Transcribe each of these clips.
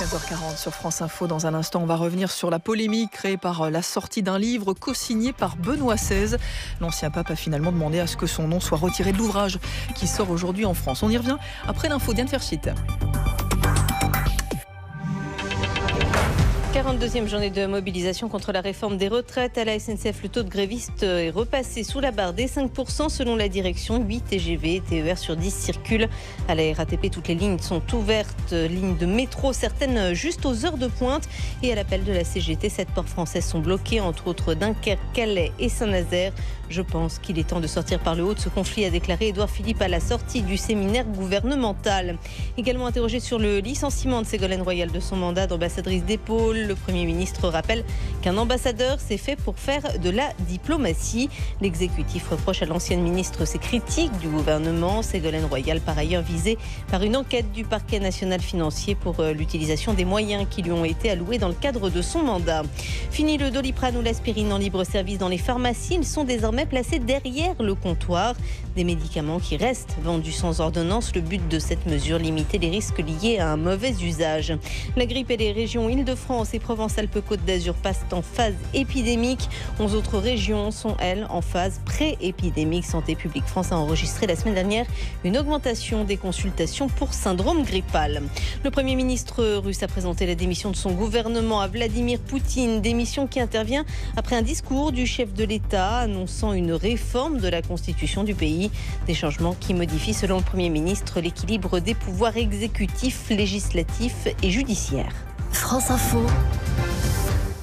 15h40 sur France Info. Dans un instant, on va revenir sur la polémique créée par la sortie d'un livre co-signé par Benoît XVI. L'ancien pape a finalement demandé à ce que son nom soit retiré de l'ouvrage qui sort aujourd'hui en France. On y revient après l'info. Diane Ferchit. 42e journée de mobilisation contre la réforme des retraites. À la SNCF, le taux de grévistes est repassé sous la barre des 5% selon la direction. 8 TGV et TER sur 10 circulent. À la RATP, toutes les lignes sont ouvertes. Lignes de métro, certaines juste aux heures de pointe. Et à l'appel de la CGT, 7 ports français sont bloqués, entre autres Dunkerque, Calais et Saint-Nazaire. Je pense qu'il est temps de sortir par le haut de ce conflit, a déclaré Édouard Philippe à la sortie du séminaire gouvernemental. Également interrogé sur le licenciement de Ségolène Royal de son mandat d'ambassadrice des pôles, le Premier ministre rappelle qu'un ambassadeur c'est fait pour faire de la diplomatie. L'exécutif reproche à l'ancienne ministre ses critiques du gouvernement. Ségolène Royal, par ailleurs visée par une enquête du parquet national financier pour l'utilisation des moyens qui lui ont été alloués dans le cadre de son mandat. Fini le Doliprane ou l'aspirine en libre service dans les pharmacies. Ils sont désormais placés derrière le comptoir. Des médicaments qui restent vendus sans ordonnance. Le but de cette mesure, limiter les risques liés à un mauvais usage. La grippe et les régions Île-de-France et Provence-Alpes-Côte d'Azur passent en phase épidémique. 11 autres régions sont, elles, en phase pré-épidémique. Santé publique France a enregistré la semaine dernière une augmentation des consultations pour syndrome grippal. Le Premier ministre russe a présenté la démission de son gouvernement à Vladimir Poutine. Démission qui intervient après un discours du chef de l'État annonçant une réforme de la constitution du pays. Des changements qui modifient, selon le Premier ministre, l'équilibre des pouvoirs exécutifs, législatifs et judiciaires. France Info.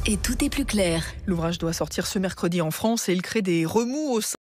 Et tout est plus clair. L'ouvrage doit sortir ce mercredi en France et il crée des remous au sein